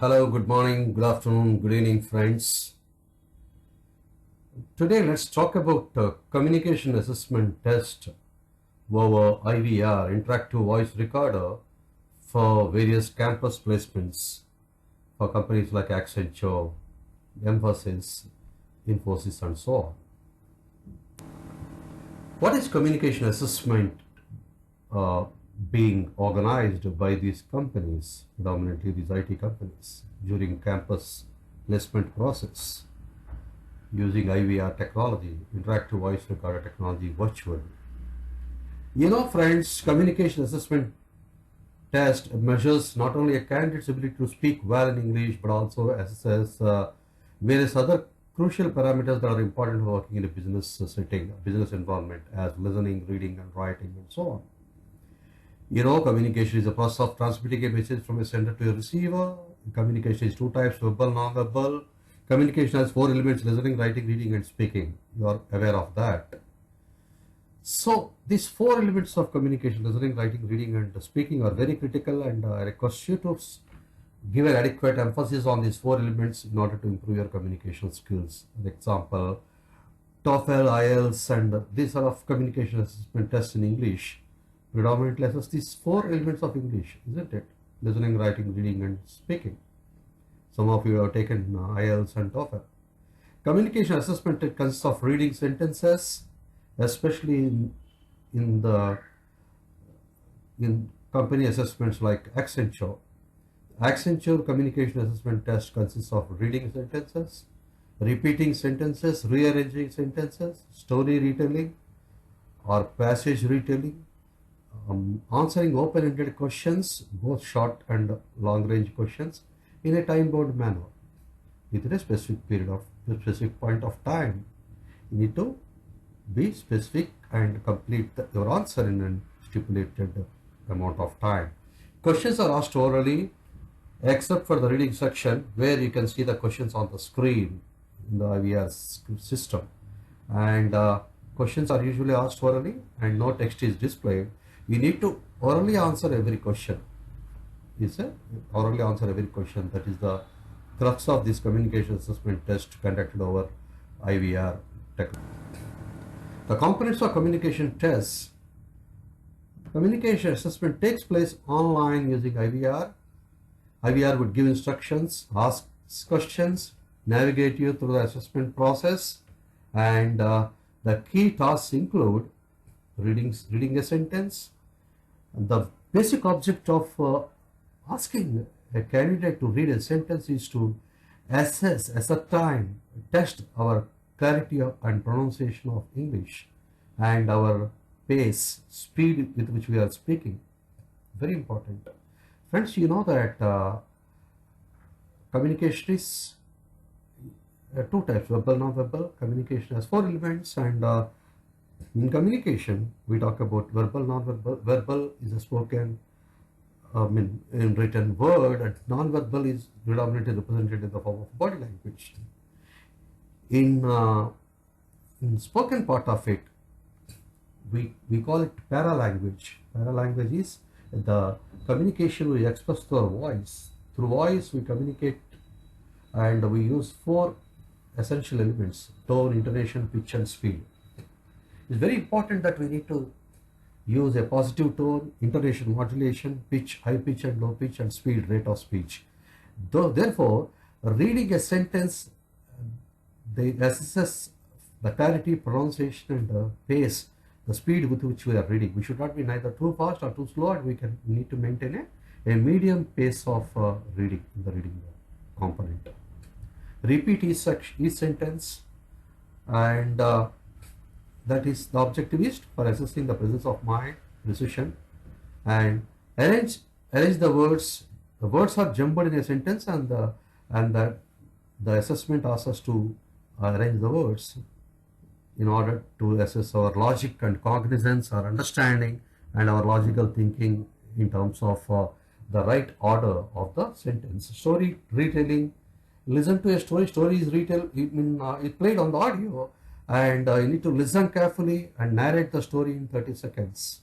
Hello, good morning, good afternoon, good evening, friends. Today, let's talk about communication assessment test over IVR, interactive voice recorder, for various campus placements for companies like Accenture, Emphasis, Infosys, and so on. What is communication assessment uh, being organized by these companies, predominantly these IT companies, during campus placement process using IVR technology, interactive voice recorder technology, virtual? Friends, communication assessment test measures not only a candidate's ability to speak well in English, but also assesses various other crucial parameters that are important for working in a business setting, a business environment, as listening, reading, and writing, and so on. Communication is a process of transmitting a message from a sender to a receiver. Communication is two types: verbal, non-verbal. Communication has four elements: listening, writing, reading, and speaking. You are aware of that. So these four elements of communication, listening, writing, reading, and speaking, are very critical, and I request you to give an adequate emphasis on these four elements in order to improve your communication skills. For example, TOEFL, IELTS, and these sort of communication assessment tests in English predominantly assess these four elements of English, isn't it? Listening, writing, reading, and speaking. Some of you have taken IELTS and TOEFL. Communication assessment consists of reading sentences, especially in company assessments like Accenture. Accenture communication assessment test consists of reading sentences, repeating sentences, rearranging sentences, story retelling or passage retelling, answering open-ended questions, both short and long-range questions, in a time-bound manner within a specific point of time. You need to be specific and complete your answer in a stipulated amount of time. Questions are asked orally, except for the reading section, where you can see the questions on the screen in the IVR system. And questions are usually asked orally, and no text is displayed. You need to orally answer every question. Orally answer every question. That is the crux of this communication assessment test conducted over IVR technology. The components of communication tests. Communication assessment takes place online using IVR. IVR would give instructions, ask questions, navigate you through the assessment process, and the key tasks include reading a sentence. The basic object of asking a candidate to read a sentence is to assess, ascertain, test our clarity and pronunciation of English and our pace, speed with which we are speaking. Very important. Friends, you know that communication is two types: verbal, non-verbal. Communication has four elements, and in communication we talk about verbal, non-verbal. Verbal is a spoken, in written word, and non-verbal is predominantly represented in the form of body language. In spoken part of it, we call it paralanguage. Paralanguage is the communication we express through our voice. Through voice we communicate, and we use four essential elements: tone, intonation, pitch, and speed. It's very important that we need to use a positive tone, intonation, modulation, pitch, high pitch and low pitch, and speed, rate of speech. Therefore, reading a sentence, they assess the clarity, pronunciation, and the pace, the speed with which we are reading. We should not be neither too fast or too slow, and we need to maintain a medium pace of reading in the reading component. Repeat each sentence, and that is the objective is for assessing the presence of mind, precision, and arrange the words. The words are jumbled in a sentence, and the assessment asks us to arrange the words in order to assess our logic and cognizance, our understanding, and our logical thinking in terms of the right order of the sentence. Story retelling. Listen to a story. Story is it's played on the audio, and you need to listen carefully and narrate the story in 30 seconds.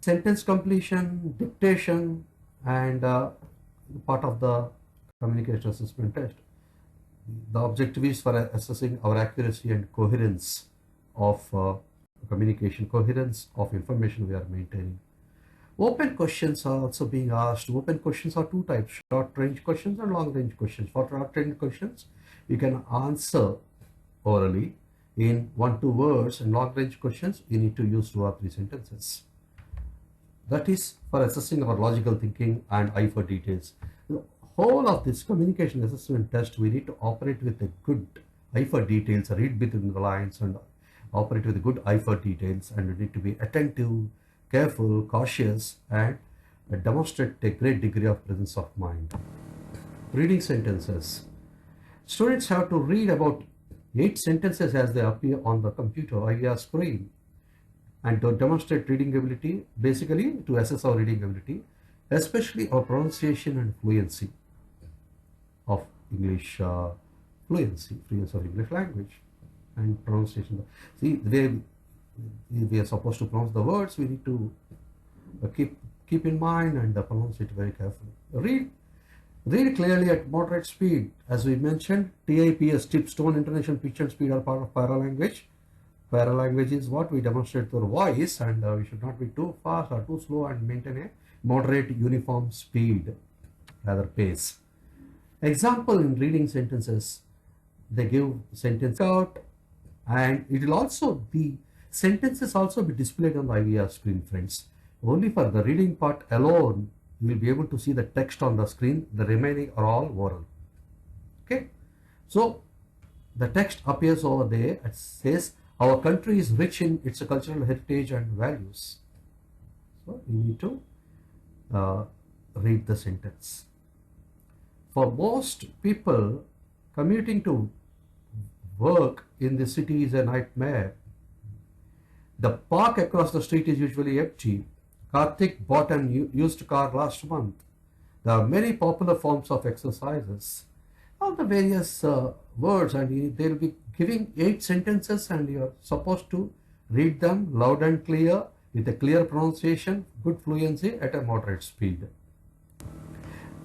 Sentence completion, dictation, and part of the communication assessment test. The objective is for assessing our accuracy and coherence of communication, coherence of information we are maintaining. Open questions are also being asked. Open questions are two types, short range questions and long range questions. For short range questions, you can answer orally in 1-2 words, and long range questions you need to use 2 or 3 sentences. That is for assessing our logical thinking and eye for details. The whole of this communication assessment test, we need to operate with a good eye for details, read between the lines and operate with a good eye for details, and we need to be attentive, careful, cautious, and demonstrate a great degree of presence of mind. Reading sentences. Students have to read about 8 sentences as they appear on the computer IVR screen, and to demonstrate reading ability, basically to assess our reading ability, especially our pronunciation and fluency of English, fluency of English language and pronunciation. See, the way we are supposed to pronounce the words, we need to keep in mind and pronounce it very carefully. Read clearly at moderate speed. As we mentioned, TIPS, tip, tone, intonation, pitch and speed are part of paralanguage. Paralanguage is what we demonstrate through voice, and we should not be too fast or too slow, and maintain a moderate uniform speed, rather pace. Example in reading sentences, they give sentence out, and it will also be, sentences also be displayed on the IVR screen, friends. Only for the reading part alone, you will be able to see the text on the screen. The remaining are all oral. Okay, so the text appears over there. It says our country is rich in its cultural heritage and values. So you need to read the sentence. For most people, commuting to work in the city is a nightmare. The park across the street is usually empty. Karthik bought an used car last month. There are many popular forms of exercises. All the various words, and they will be giving 8 sentences, and you are supposed to read them loud and clear with a clear pronunciation, good fluency at a moderate speed.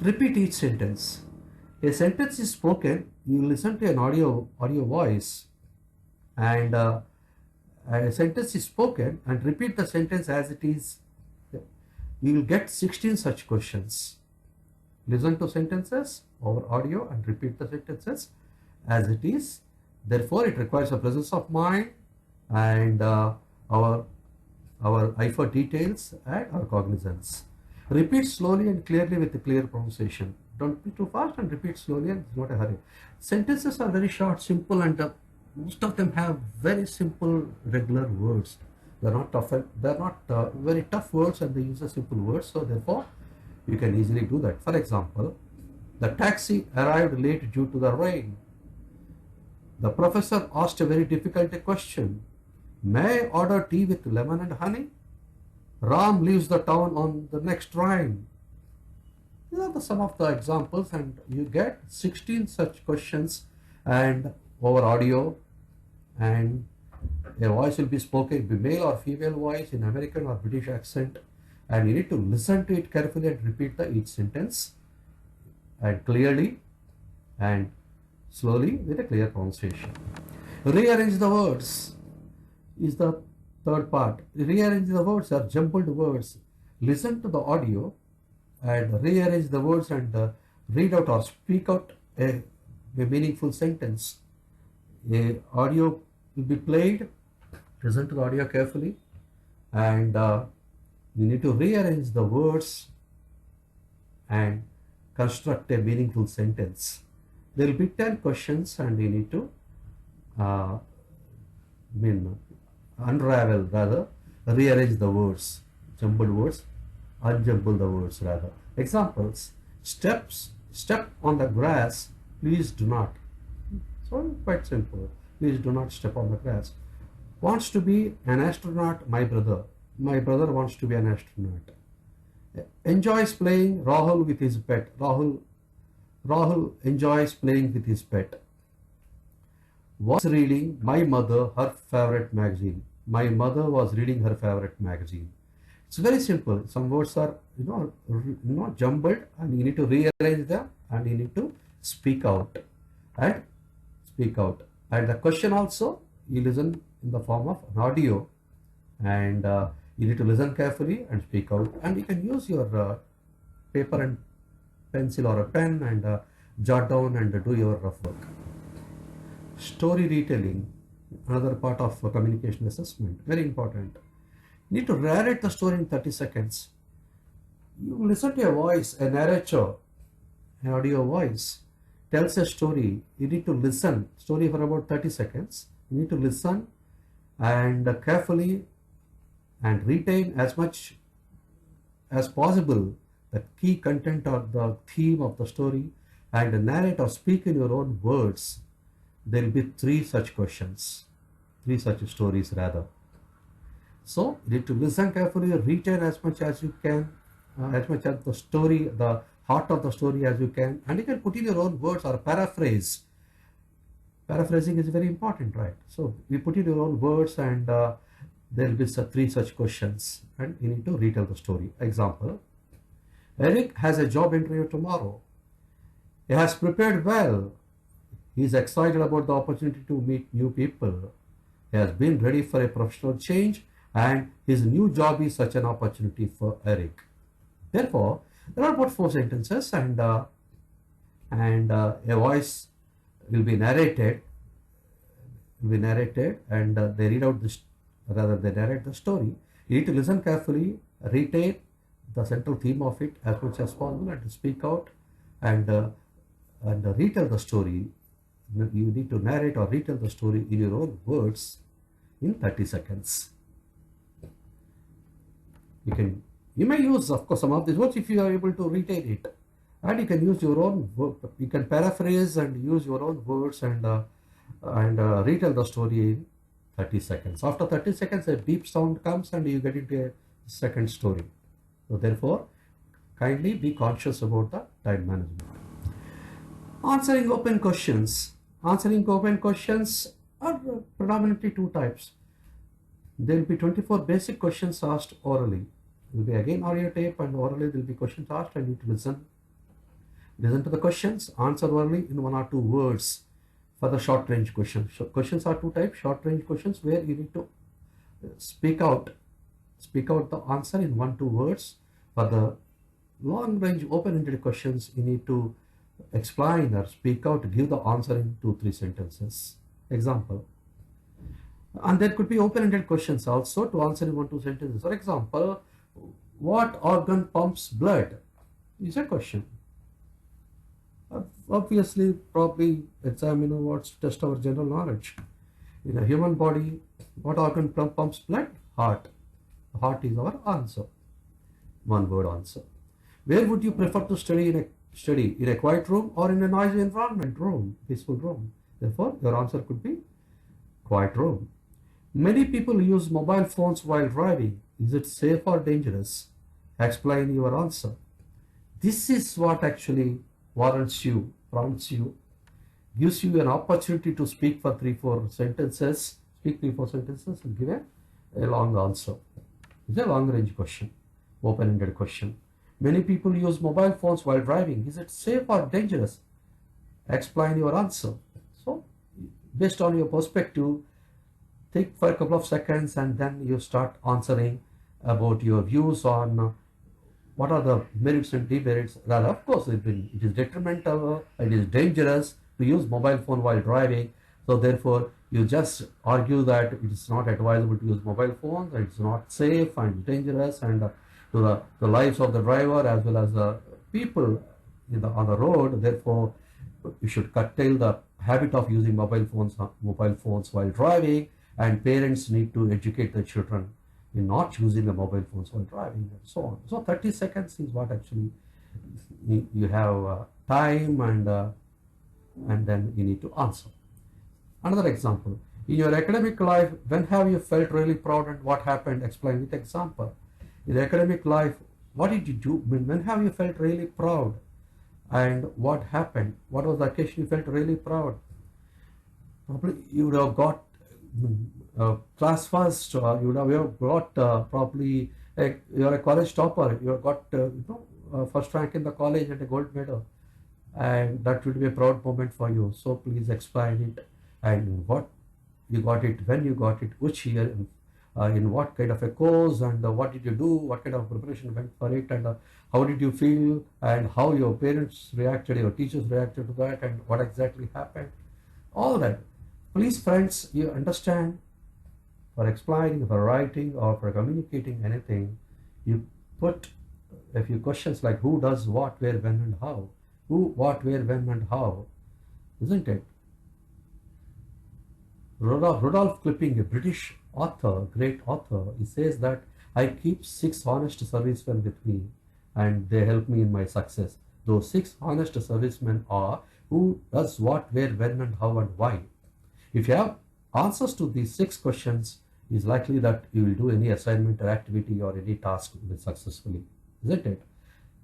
Repeat each sentence. A sentence is spoken, you listen to an audio voice, and a sentence is spoken, and repeat the sentence as it is. You will get 16 such questions. Listen to sentences over audio and repeat the sentences as it is. Therefore, it requires a presence of mind and our eye for details and our cognizance. Repeat slowly and clearly with a clear pronunciation. Don't be too fast, and repeat slowly, and not a hurry. Sentences are very short, simple, and most of them have very simple, regular words. They're not tough. They're not very tough words, and they use a simple words. So therefore, you can easily do that. For example, the taxi arrived late due to the rain. The professor asked a very difficult question. May I order tea with lemon and honey? Ram leaves the town on the next train. These are some of the examples, and you get 16 such questions, and over audio, and a voice will be spoken, be male or female voice in American or British accent, and you need to listen to it carefully and repeat each sentence and clearly and slowly with a clear pronunciation. Rearrange the words is the third part. Rearrange the words are jumbled words. Listen to the audio and rearrange the words, and read out or speak out a meaningful sentence. A audio will be played. Listen to the audio carefully, and you need to rearrange the words and construct a meaningful sentence. There will be 10 questions, and you need to unravel, rather, rearrange the words, jumbled words, unjumble the words rather. Examples: step on the grass, please do not. So quite simple. Please do not step on the grass. Wants to be an astronaut, my brother. My brother wants to be an astronaut. Enjoys playing Rahul with his pet. Rahul enjoys playing with his pet. Was reading my mother her favorite magazine. My mother was reading her favorite magazine. It's very simple. Some words are jumbled, and you need to rearrange them, and you need to speak out and speak out. And the question also, you listen in the form of an audio, and you need to listen carefully and speak out. And you can use your paper and pencil or a pen and jot down and do your rough work. Story retelling, another part of communication assessment, very important. You need to narrate the story in 30 seconds. You listen to a voice, a narrator, an audio voice tells a story. You need to listen, story for about 30 seconds. You need to listen and carefully and retain as much as possible the key content or the theme of the story, and narrate or speak in your own words. There will be three such stories rather. So you need to listen carefully, retain as much as you can, as much as the story, the heart of the story as you can, and you can put in your own words or paraphrase. Paraphrasing is very important, right? So you put in your own words, and there will be three such questions, and you need to retell the story. Example: Eric has a job interview tomorrow. He has prepared well. He is excited about the opportunity to meet new people. He has been ready for a professional change, and his new job is such an opportunity for Eric. Therefore, there are about 4 sentences, and a voice will be narrated, and they read out this, rather they narrate the story. You need to listen carefully, retain the central theme of it as much as possible, and to speak out and retell the story. You need to narrate or retell the story in your own words in 30 seconds. You may use, of course, some of these words if you are able to retain it, and you can use your own. You can paraphrase and use your own words and retell the story in 30 seconds. After 30 seconds, a beep sound comes, and you get into a second story. So therefore, kindly be conscious about the time management. Answering open questions. Answering open questions are predominantly 2 types. There will be 24 basic questions asked orally. There will be again audio tape, and orally there will be questions asked, and you need to listen to the questions, answer orally in 1 or 2 words. For the short range questions, questions are 2 types: short range questions, where you need to speak out the answer in 1-2 words. For the long range open-ended questions, you need to explain or speak out, give the answer in 2-3 sentences. Example. And there could be open-ended questions also to answer in 1-2 sentences. For example, what organ pumps blood is a question. Obviously, probably examine what's to test our general knowledge. In a human body, what organ pumps blood? Heart. The heart is our answer. 1-word answer. Where would you prefer to study in a quiet room or in a noisy environment room, peaceful room? Therefore, your answer could be quiet room. Many people use mobile phones while driving. Is it safe or dangerous? Explain your answer. This is what actually warrants you, prompts you, gives you an opportunity to speak for 3-4 sentences, and give a long answer. It's a long range question, open-ended question. Many people use mobile phones while driving. Is it safe or dangerous? Explain your answer. So, based on your perspective, take for a couple of seconds, and then you start answering about your views on what are the merits and demerits. Rather, of course, it is detrimental, it is dangerous to use mobile phone while driving. So therefore, you just argue that it is not advisable to use mobile phones, and it's not safe and dangerous, and to the lives of the driver as well as the people on the road. Therefore, you should curtail the habit of using mobile phones while driving, and parents need to educate the children in not using the mobile phones while driving, and so on. So 30 seconds is what actually you have time, and then you need to answer. Another example: in your academic life, when have you felt really proud, and what happened? Explain with example. In academic life, what did you do? When have you felt really proud, and what happened? What was the occasion you felt really proud? Probably you would have got class first, you would have got probably you're a college topper, you got first rank in the college and a gold medal, and that would be a proud moment for you. So please explain it, and what you got it, when you got it, which year, in what kind of a course, and what did you do, what kind of preparation went for it, and how did you feel, and how your parents reacted, your teachers reacted to that, and what exactly happened. All that. Please, friends, you understand, for explaining, for writing, or for communicating anything, you put a few questions like who does what, where, when, and how. Who, what, where, when, and how. Isn't it? Rudolph Clipping, a British author, great author, he says that I keep 6 honest servicemen with me and they help me in my success. Those 6 honest servicemen are who does what, where, when, and how, and why. If you have answers to these 6 questions, it's likely that you will do any assignment or activity or any task successfully, isn't it?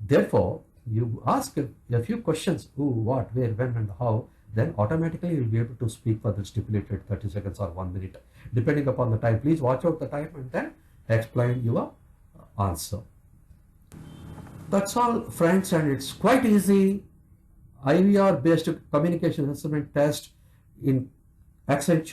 Therefore, you ask a few questions, who, what, where, when, and how, then automatically you'll be able to speak for the stipulated 30 seconds or 1 minute, depending upon the time. Please watch out the time and then explain your answer. That's all, friends, and it's quite easy. IVR based communication assessment test in Accenture